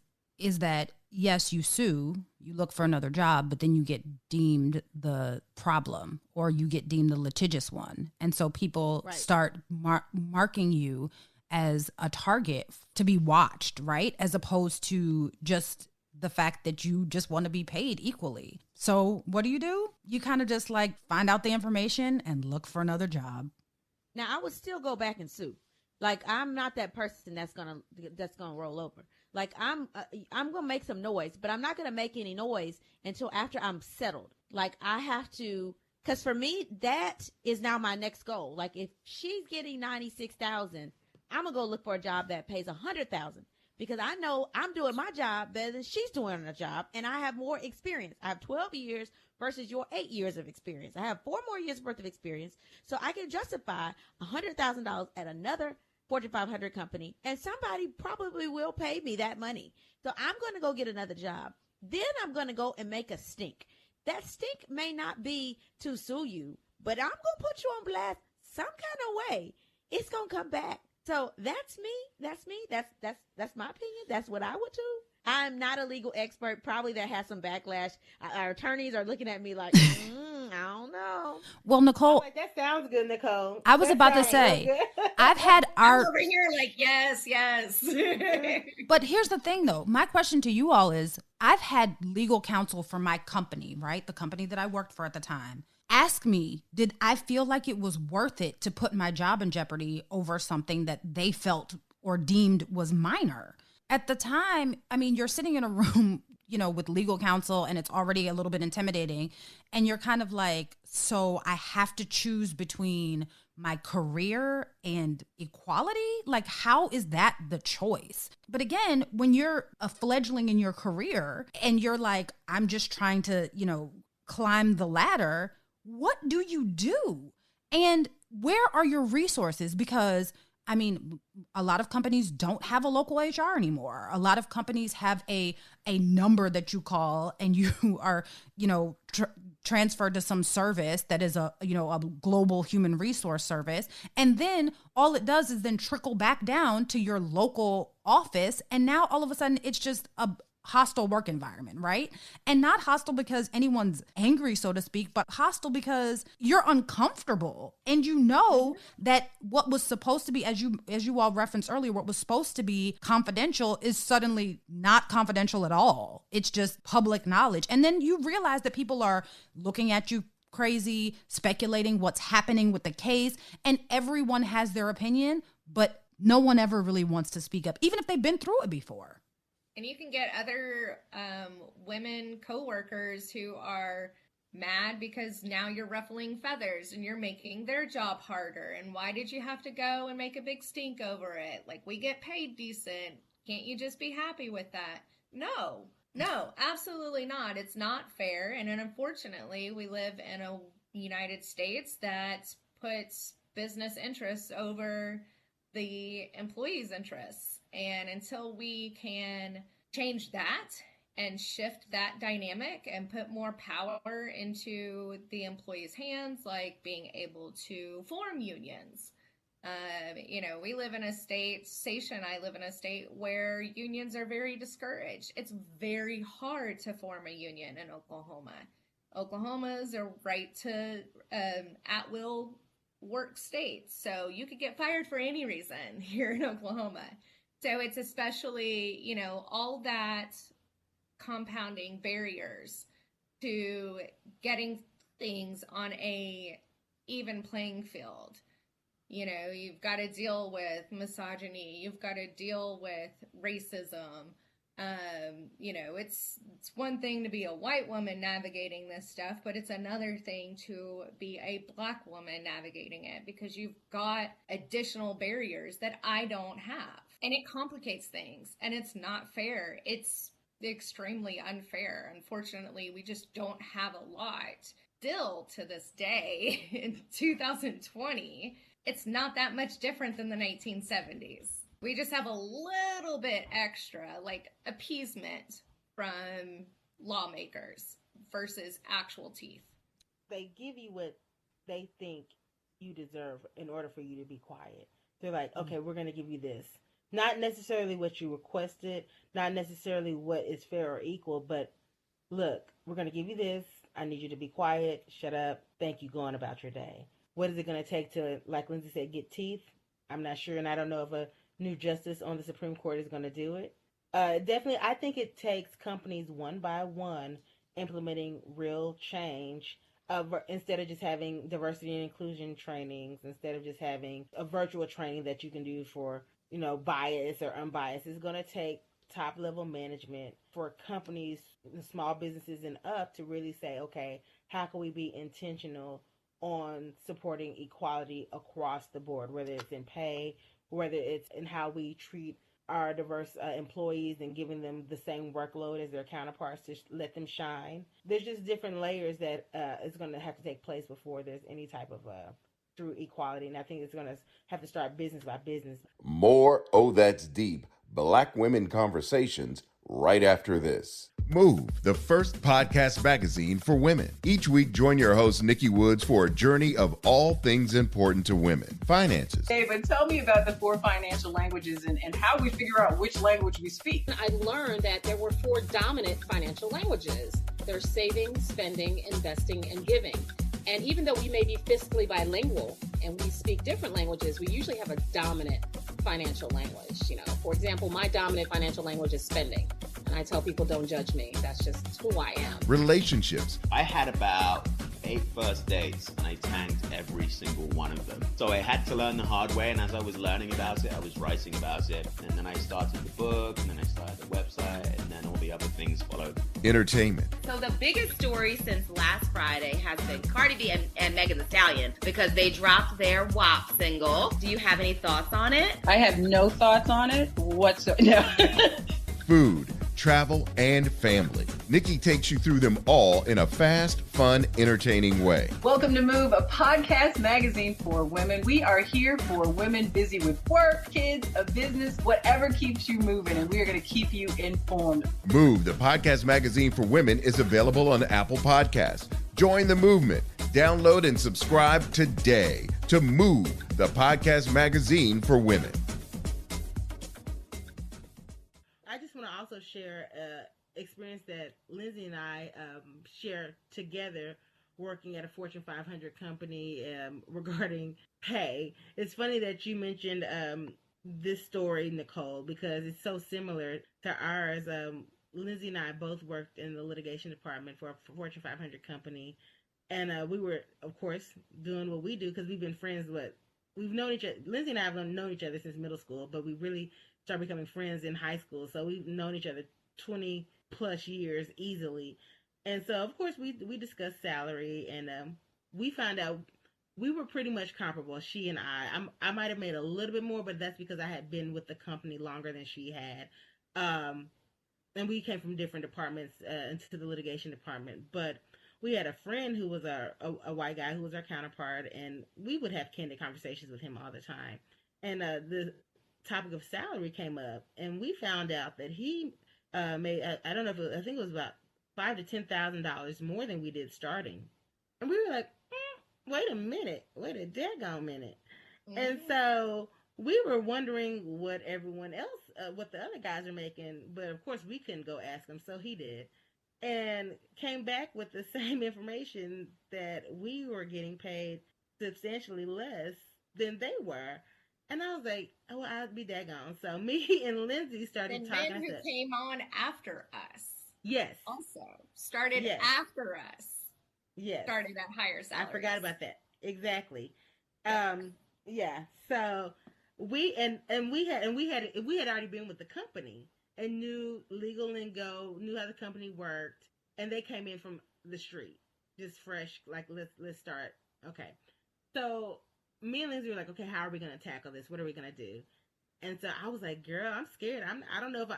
S11: that, yes, you sue, you look for another job, but then you get deemed the problem, or you get deemed the litigious one. And so people start marking you as a target to be watched, right? As opposed to just the fact that you just want to be paid equally. So what do? You kind of just find out the information and look for another job.
S12: Now, I would still go back and sue. I'm not that person that's gonna roll over. I'm gonna make some noise, but I'm not gonna make any noise until after I'm settled. I have to, because for me, that is now my next goal. If she's getting $96,000, I'm gonna go look for a job that pays $100,000, because I know I'm doing my job better than she's doing her job, and I have more experience. I have 12 years versus your 8 years of experience. I have 4 more years worth of experience, so I can justify $100,000 at another Fortune 500 company, and somebody probably will pay me that money. So I'm going to go get another job. Then I'm going to go and make a stink. That stink may not be to sue you, but I'm going to put you on blast some kind of way. It's going to come back. So that's me. That's me. That's my opinion. That's what I would do. I'm not a legal expert. Probably that has some backlash. Our attorneys are looking at me like, I don't know.
S11: Well, Nicole,
S13: that sounds good, Nicole.
S11: I was about to say, I've had
S14: I'm over here yes.
S11: But here's the thing, though. My question to you all is, I've had legal counsel for my company, right? The company that I worked for at the time. Ask me, did I feel like it was worth it to put my job in jeopardy over something that they felt or deemed was minor? At the time, I mean, you're sitting in a room, with legal counsel, and it's already a little bit intimidating. And you're kind of like, so I have to choose between my career and equality? Like, how is that the choice? But again, when you're a fledgling in your career and you're like, I'm just trying to, climb the ladder, what do you do? And where are your resources? Because a lot of companies don't have a local HR anymore. A lot of companies have a number that you call and you are, transferred to some service that is a global human resource service. And then all it does is then trickle back down to your local office. And now all of a sudden it's just a hostile work environment, right? And not hostile because anyone's angry, so to speak, but hostile because you're uncomfortable. And that what was supposed to be, as you all referenced earlier, what was supposed to be confidential is suddenly not confidential at all. It's just public knowledge. And then you realize that people are looking at you crazy, speculating what's happening with the case, and everyone has their opinion, but no one ever really wants to speak up, even if they've been through it before.
S14: And you can get other women coworkers who are mad because now you're ruffling feathers and you're making their job harder. And why did you have to go and make a big stink over it? Like, we get paid decent. Can't you just be happy with that? No, absolutely not. It's not fair. And unfortunately, we live in a United States that puts business interests over the employees' interests. And until we can change that and shift that dynamic and put more power into the employees' hands, like being able to form unions. We live in a state, Sacia and I live in a state where unions are very discouraged. It's very hard to form a union in Oklahoma. Oklahoma is a right to at-will work state. So you could get fired for any reason here in Oklahoma. So it's especially, all that compounding barriers to getting things on a even playing field. You've got to deal with misogyny. You've got to deal with racism. It's one thing to be a white woman navigating this stuff, but it's another thing to be a Black woman navigating it because you've got additional barriers that I don't have. And it complicates things, and it's not fair. It's extremely unfair. Unfortunately, we just don't have a lot. Still to this day, in 2020, it's not that much different than the 1970s. We just have a little bit extra, like appeasement from lawmakers versus actual teeth.
S13: They give you what they think you deserve in order for you to be quiet. They're like, okay, we're going to give you this. Not necessarily what you requested, not necessarily what is fair or equal, but look, we're going to give you this. I need you to be quiet, shut up, thank you, go on about your day. What is it going to take to, like Lindsey said, get teeth? I'm not sure, and I don't know if a new justice on the Supreme Court is going to do it. Definitely, I think it takes companies one by one implementing real change instead of just having diversity and inclusion trainings, instead of just having a virtual training that you can do for bias or unbiased. It's going to take top level management for companies, small businesses and up to really say, okay, how can we be intentional on supporting equality across the board, whether it's in pay, whether it's in how we treat our diverse employees and giving them the same workload as their counterparts to let them shine. There's just different layers that is going to have to take place before there's any type of true equality. And I think it's going to have to start business by business.
S10: More Oh That's Deep, Black Women Conversations, right after this.
S1: Move, the first podcast magazine for women. Each week, join your host, Nikki Woods, for a journey of all things important to women. Finances.
S15: David, tell me about the 4 financial languages and how we figure out which language we speak.
S16: I learned that there were 4 dominant financial languages. There's saving, spending, investing, and giving. And even though we may be fiscally bilingual and we speak different languages, we usually have a dominant financial language. For example, my dominant financial language is spending. And I tell people, don't judge me. That's just who I am.
S1: Relationships.
S17: I had about 8 first dates, and I tanked every single one of them. So I had to learn the hard way, and as I was learning about it, I was writing about it, and then I started the book, and then I started the website, and then all the other things followed.
S1: Entertainment.
S18: So the biggest story since last Friday has been Cardi B and Megan Thee Stallion, because they dropped their WAP single. Do you have any thoughts on it?
S15: I have no thoughts on it whatsoever. No.
S1: Food, travel, and family. Nikki takes you through them all in a fast, fun, entertaining way.
S15: Welcome to Move, a podcast magazine for women. We are here for women busy with work, kids, a business, whatever keeps you moving, and we are going to keep you informed.
S1: Move, the podcast magazine for women, is available on Apple Podcasts. Join the movement. Download and subscribe today to Move, the podcast magazine for women.
S13: I just want to also share experience that Lindsey and I share together working at a Fortune 500 company regarding pay. It's funny that you mentioned this story, Nicole, because it's so similar to ours. Lindsey and I both worked in the litigation department for a Fortune 500 company, and we were, of course, doing what we do because we've been friends. We've known each other. Lindsey and I have known each other since middle school, but we really started becoming friends in high school. So we've known each other 20 plus years easily. And so, of course, we discussed salary, and we found out we were pretty much comparable, she and I might have made a little bit more, but that's because I had been with the company longer than she had. And we came from different departments into the litigation department. But we had a friend who was a white guy who was our counterpart, and we would have candid conversations with him all the time. And the topic of salary came up, and we found out that he made, I don't know if I think it was about $5,000 to $10,000 more than we did starting. And we were like, wait a minute, wait a daggone minute. Mm-hmm. And so we were wondering what everyone else, what the other guys are making, but of course we couldn't go ask him, so he did. And came back with the same information that we were getting paid substantially less than they were. And I was like, oh, I'd be daggone. So me and Lindsey started talking.
S14: The men who came on after us.
S13: Yes.
S14: Also started after us.
S13: Yes.
S14: Started at higher salaries.
S13: I forgot about that. Exactly. Yeah. So we had already been with the company and knew legal lingo, knew how the company worked, and they came in from the street, just fresh. Like let's start. Okay. So me and Lindsey were like, okay, how are we going to tackle this? What are we going to do? And so I was like, girl, I'm scared. I don't know if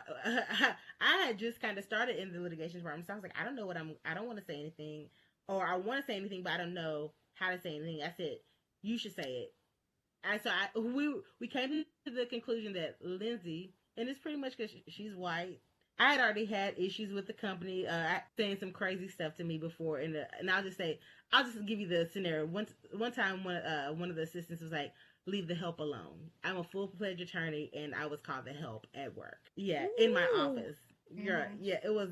S13: I had just kind of started in the litigation department. So I was like, I don't know I don't want to say anything, or I want to say anything, but I don't know how to say anything. I said, you should say it. And so we came to the conclusion that Lindsey, and it's pretty much because she's white, I had already had issues with the company saying some crazy stuff to me before, and I'll just give you the scenario. One time, one of the assistants was like, "Leave the help alone." I'm a full-fledged attorney, and I was called the help at work. Yeah, in my office. Girl, yeah, it was.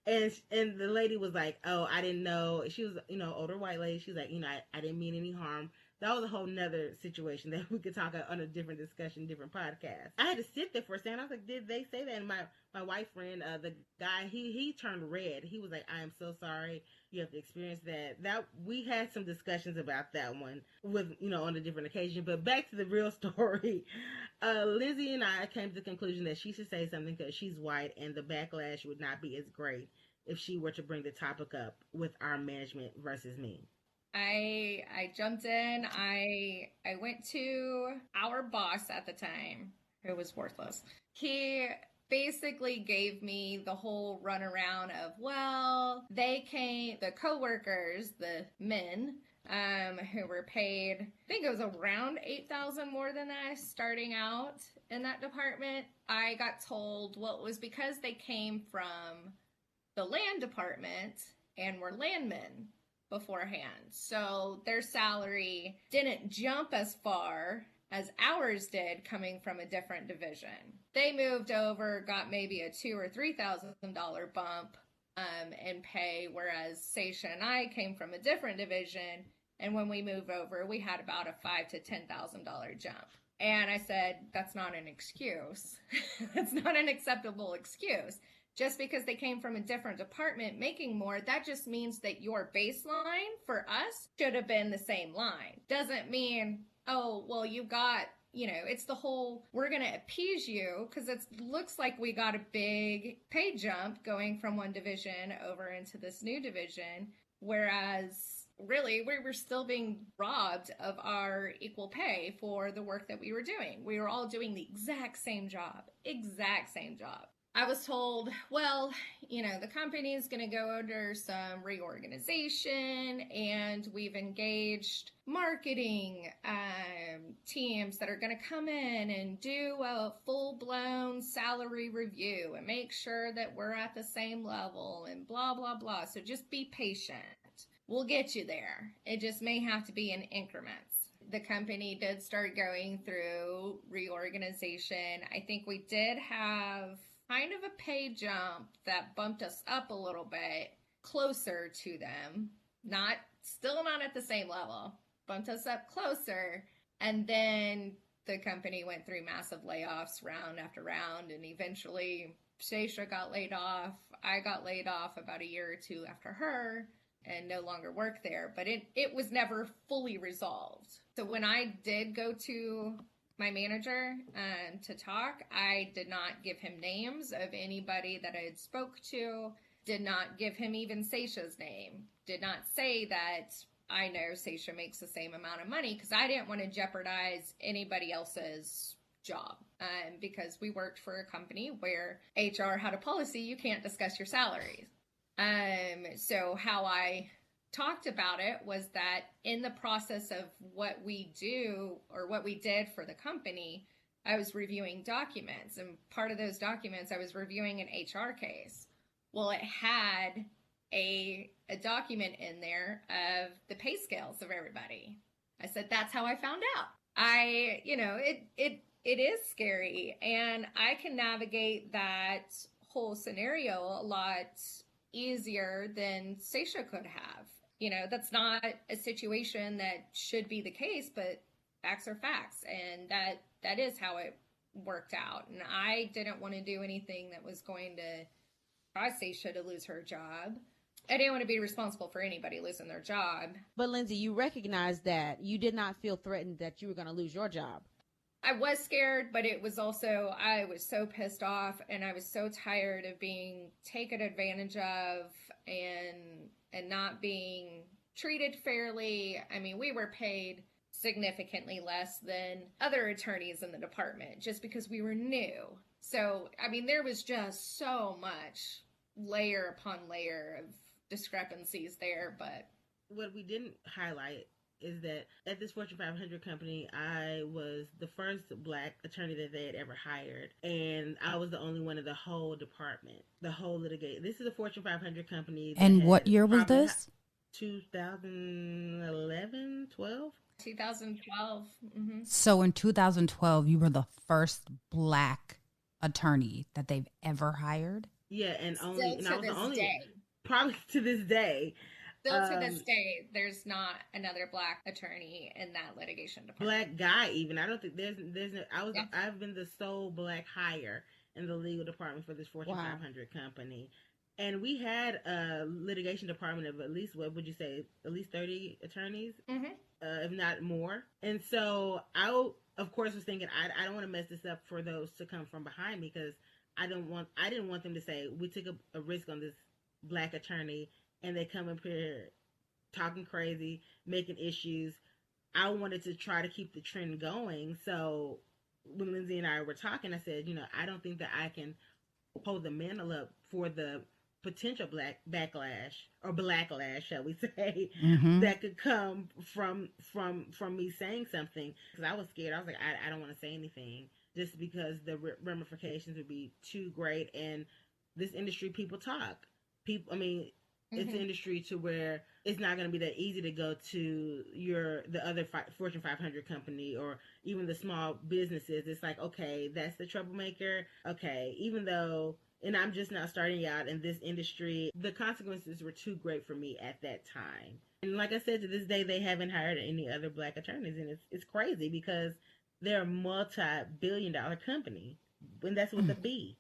S13: And the lady was like, "Oh, I didn't know." She was, older white lady. She was like, I didn't mean any harm. That was a whole nother situation that we could talk on a different discussion, different podcast. I had to sit there for a second. I was like, did they say that? And my white friend, the guy, he turned red. He was like, I am so sorry you have to experience that. That we had some discussions about that one with, on a different occasion. But back to the real story. Lindsey and I came to the conclusion that she should say something because she's white, and the backlash would not be as great if she were to bring the topic up with our management versus me.
S14: I jumped in. I went to our boss at the time, who was worthless. He basically gave me the whole runaround of, well, the coworkers, the men, who were paid, I think it was around $8,000 more than us starting out in that department. I got told, well, it was because they came from the land department and were landmen beforehand. So their salary didn't jump as far as ours did coming from a different division. They moved over, got maybe a $2,000 or $3,000 bump in pay, whereas Sacia and I came from a different division, and when we moved over, we had about a $5,000 to $10,000 jump. And I said, that's not an excuse. That's not an acceptable excuse. Just because they came from a different department making more, that just means that your baseline for us should have been the same line. Doesn't mean, oh, well, you got, it's the whole, we're going to appease you because it looks like we got a big pay jump going from one division over into this new division, whereas really we were still being robbed of our equal pay for the work that we were doing. We were all doing the exact same job. I was told, well, the company is going to go under some reorganization, and we've engaged marketing teams that are going to come in and do a full-blown salary review and make sure that we're at the same level and blah, blah, blah. So just be patient. We'll get you there. It just may have to be in increments. The company did start going through reorganization. I think we did have kind of a pay jump that bumped us up a little bit closer to them. Still not at the same level, bumped us up closer. And then the company went through massive layoffs round after round. And eventually Sacia got laid off. I got laid off about a year or two after her and no longer work there. But it was never fully resolved. So when I did go to my manager to talk, I did not give him names of anybody that I had spoke to, did not give him even Sacia's name, did not say that I know Sacia makes the same amount of money, because I didn't want to jeopardize anybody else's job, because we worked for a company where HR had a policy, you can't discuss your salaries. So how I talked about it was that in the process of what we do or what we did for the company, I was reviewing documents, and part of those documents I was reviewing an HR case. Well, it had a document in there of the pay scales of everybody. I said, that's how I found out. It is scary, and I can navigate that whole scenario a lot easier than Sacia could have. That's not a situation that should be the case, but facts are facts. And that is how it worked out. And I didn't want to do anything that was going to cause Sacia to lose her job. I didn't want to be responsible for anybody losing their job.
S12: But Lindsey, you recognize that you did not feel threatened that you were going to lose your job.
S14: I was scared, but it was also, I was so pissed off, and I was so tired of being taken advantage of and not being treated fairly. I mean, we were paid significantly less than other attorneys in the department just because we were new. So, I mean, there was just so much layer upon layer of discrepancies there. But
S13: what we didn't highlight is that at this Fortune 500 company, I was the first Black attorney that they had ever hired. And I was the only one in the whole department, the whole litigation. This is a Fortune 500 company.
S11: And what year was this?
S13: 2011, 12?
S14: 2012. Mm-hmm.
S11: So in 2012, you were the first Black attorney that they've ever hired?
S13: Yeah, and
S14: I was the only day.
S13: Probably to this day.
S14: Still to this day, there's not another Black attorney in that litigation department.
S13: Black guy, even. I don't think there's no. I've been the sole Black hire in the legal department for this Fortune 500 company, and we had a litigation department of at least, what would you say, at least 30 attorneys, if not more. And so I, of course, was thinking I don't want to mess this up for those to come from behind me, because I didn't want them to say we took a risk on this Black attorney. And they come up here talking crazy, making issues. I wanted to try to keep the trend going. So when Lindsey and I were talking, I said, I don't think that I can hold the mantle up for the potential backlash, shall we say, that could come from me saying something. Because I was scared. I was like, I don't want to say anything, just because the ramifications would be too great. And this industry, people talk. It's an industry to where it's not going to be that easy to go to the other Fortune 500 company or even the small businesses. It's like, okay, that's the troublemaker. Okay, even though, and I'm just now starting out in this industry, the consequences were too great for me at that time. And like I said, to this day, they haven't hired any other Black attorneys. And it's crazy because they're a multi-billion-dollar company. And that's with a B.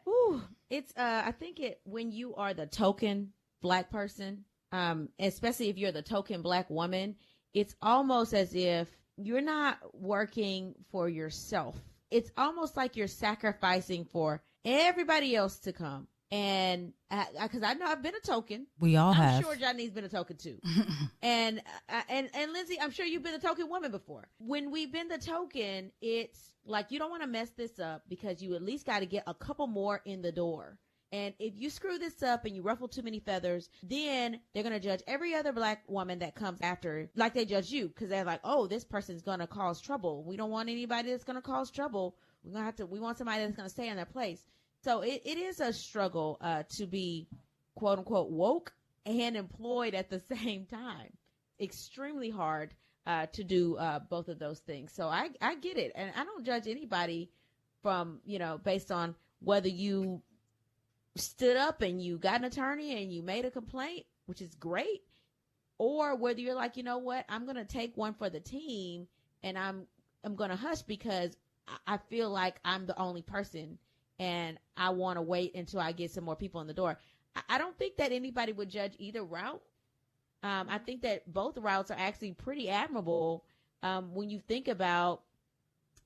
S12: Ooh, it's I think when you are the token Black person, especially if you're the token Black woman, it's almost as if you're not working for yourself. It's almost like you're sacrificing for everybody else to come. And because I know I've been a token.
S11: We all have.
S12: I'm sure Janine's been a token too. and Lindsey, I'm sure you've been a token woman before. When we've been the token, it's like you don't want to mess this up because you at least got to get a couple more in the door. And if you screw this up and you ruffle too many feathers, then they're going to judge every other Black woman that comes after like they judge you, because they're like, oh, this person's going to cause trouble. We don't want anybody that's going to cause trouble. We want somebody that's going to stay in their place. So it is a struggle to be, quote unquote, woke and employed at the same time. Extremely hard to do both of those things. So I get it. And I don't judge anybody from, based on whether you stood up and you got an attorney and you made a complaint, which is great, or whether you're like, you know what, I'm going to take one for the team and I'm going to hush because I feel like I'm the only person and I want to wait until I get some more people in the door. I don't think that anybody would judge either route. I think that both routes are actually pretty admirable when you think about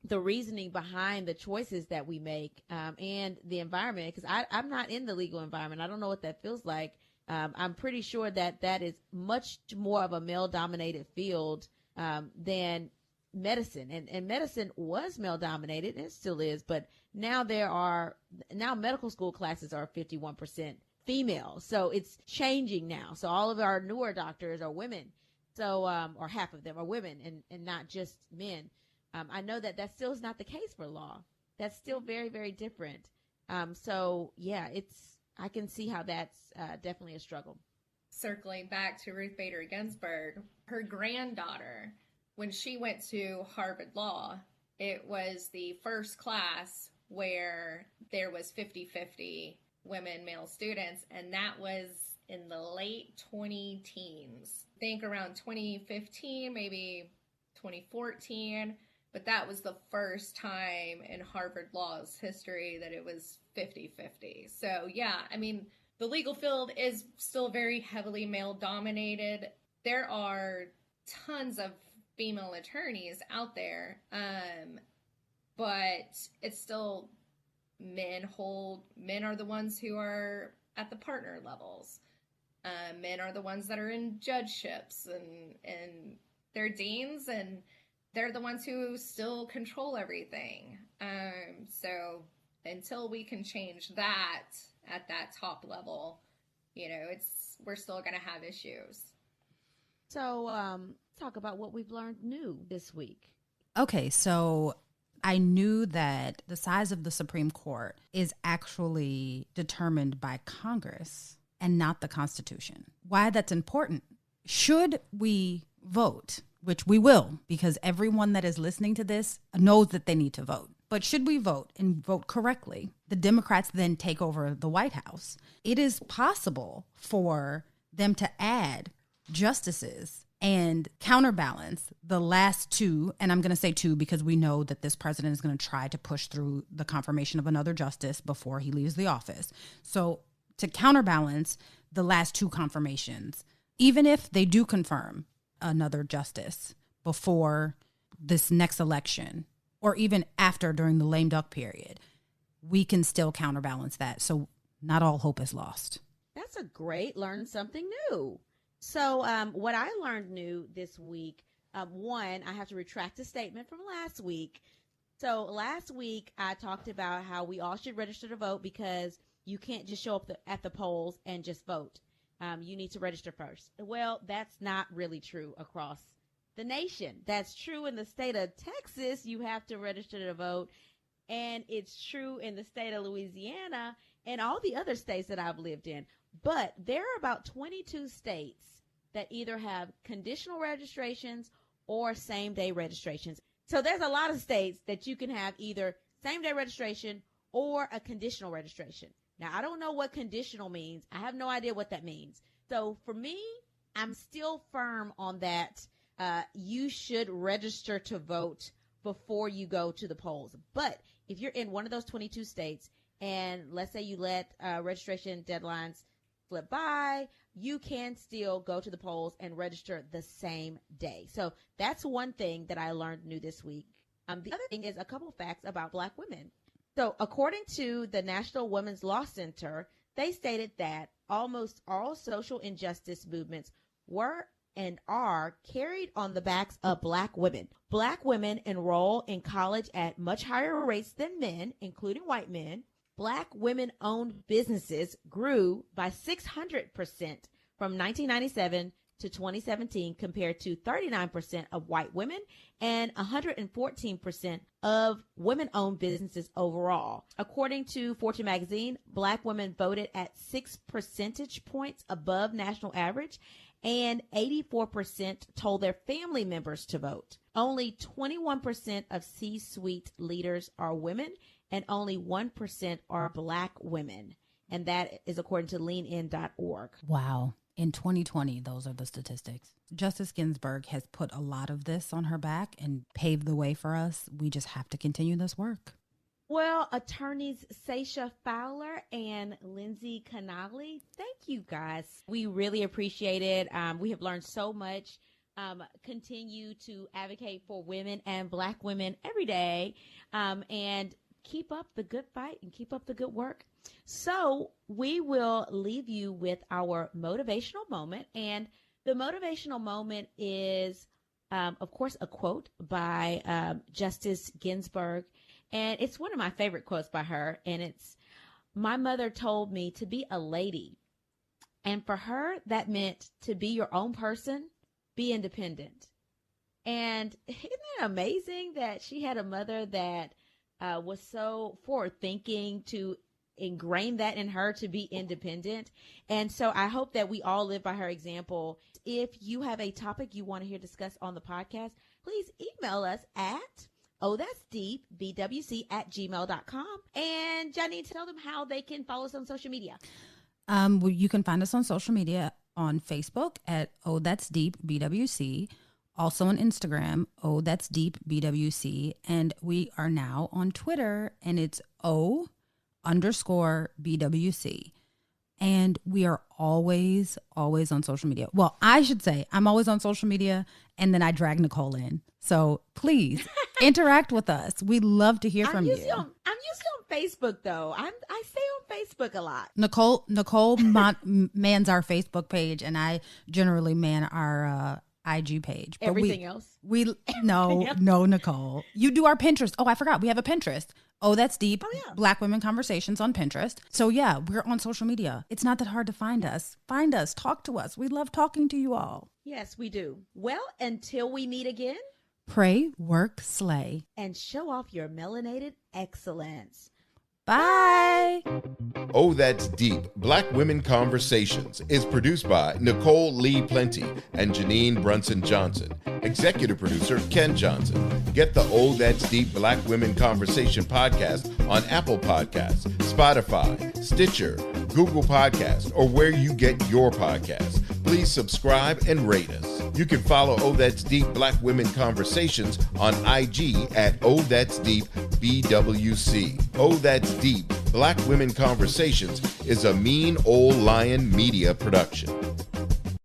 S12: the reasoning behind the choices that we make and the environment, because I'm not in the legal environment. I don't know what that feels like. I'm pretty sure that is much more of a male-dominated field than medicine. And medicine was male-dominated, and it still is, but now medical school classes are 51% female. So it's changing now. So all of our newer doctors are women. So, or half of them are women and not just men. I know that still is not the case for law. That's still very, very different. So yeah, I can see how that's definitely a struggle.
S14: Circling back to Ruth Bader Ginsburg, her granddaughter, when she went to Harvard Law, it was the first class where there was 50-50 women, male students, and that was in the late 20-teens. I think around 2015, maybe 2014, but that was the first time in Harvard Law's history that it was 50-50. So yeah, I mean, the legal field is still very heavily male-dominated. There are tons of female attorneys out there, but it's still men are the ones who are at the partner levels. Men are the ones that are in judgeships and they're deans, and they're the ones who still control everything. So until we can change that at that top level, we're still going to have issues.
S12: So talk about what we've learned new this week.
S11: Okay, so I knew that the size of the Supreme Court is actually determined by Congress and not the Constitution. Why that's important? Should we vote, which we will, because everyone that is listening to this knows that they need to vote. But should we vote and vote correctly, the Democrats then take over the White House, it is possible for them to add justices and counterbalance the last two, and I'm going to say two because we know that this president is going to try to push through the confirmation of another justice before he leaves the office. So to counterbalance the last two confirmations, even if they do confirm another justice before this next election, or even after during the lame duck period, we can still counterbalance that. So not all hope is lost.
S12: That's a great learn something new. So what I learned new this week, one, I have to retract a statement from last week. So last week I talked about how we all should register to vote because you can't just show up at the polls and just vote. You need to register first. Well, that's not really true across the nation. That's true in the state of Texas. You have to register to vote. And it's true in the state of Louisiana and all the other states that I've lived in. But there are about 22 states that either have conditional registrations or same-day registrations. So there's a lot of states that you can have either same-day registration or a conditional registration. Now, I don't know what conditional means. I have no idea what that means. So for me, I'm still firm on that. You should register to vote before you go to the polls. But if you're in one of those 22 states and let's say you let registration deadlines slip by, you can still go to the polls and register the same day. So that's one thing that I learned new this week. The other thing is a couple of facts about Black women. So according to the National Women's Law Center, they stated that almost all social injustice movements were and are carried on the backs of Black women. Black women enroll in college at much higher rates than men, including white men. Black women-owned businesses grew by 600% from 1997 to 2017 compared to 39% of white women and 114% of women-owned businesses overall. According to Fortune magazine, Black women voted at 6 percentage points above national average, and 84% told their family members to vote. Only 21% of C-suite leaders are women, and only 1% are Black women. And that is according to leanin.org.
S11: Wow. In 2020, those are the statistics. Justice Ginsburg has put a lot of this on her back and paved the way for us. We just have to continue this work.
S12: Well, attorneys Sacia Fowler and Lindsey Kanaly, thank you guys. We really appreciate it. We have learned so much. Continue to advocate for women and Black women every day, and keep up the good fight and keep up the good work. So we will leave you with our motivational moment. And the motivational moment is, of course, a quote by Justice Ginsburg. And it's one of my favorite quotes by her. And it's, "My mother told me to be a lady. And for her, that meant to be your own person, be independent." And isn't it amazing that she had a mother that was so forward thinking to ingrain that in her to be independent? And so I hope that we all live by her example. If you have a topic you want to hear discussed on the podcast, please email us at that'sdeepbwc@gmail.com. And Janine, tell them how they can follow us on social media.
S11: Well, you can find us on social media on Facebook at that'sdeepbwc. Also on Instagram, that'sdeepbwc. And we are now on Twitter, and it's _BWC. And we are always on social media. Well, I should say I'm always on social media, and then I drag Nicole in. So please interact with us. We love to hear from you.
S12: I'm usually on Facebook, though. I stay on Facebook a lot.
S11: Nicole mans our Facebook page, and I generally man our IG page.
S12: But everything else?
S11: No, Nicole. You do our Pinterest. Oh, I forgot. We have a Pinterest. Oh, That's Deep.
S12: Oh, yeah.
S11: Black Women Conversations on Pinterest. So yeah, we're on social media. It's not that hard to find us. Find us. Talk to us. We love talking to you all.
S12: Yes, we do. Well, until we meet again.
S11: Pray, work, slay.
S12: And show off your melanated excellence.
S11: Bye.
S1: Oh, That's Deep, Black Women Conversations is produced by Nicole Lee Plenty and Janine Brunson Johnson. Executive producer, Ken Johnson. Get the Oh, That's Deep, Black Women Conversation podcast on Apple Podcasts, Spotify, Stitcher, Google Podcasts, or where you get your podcasts. Please subscribe and rate us. You can follow Oh, That's Deep, Black Women Conversations on IG at Oh, That's Deep, BWC. Oh, That's Deep, Black Women Conversations is a Mean Old Lion Media production.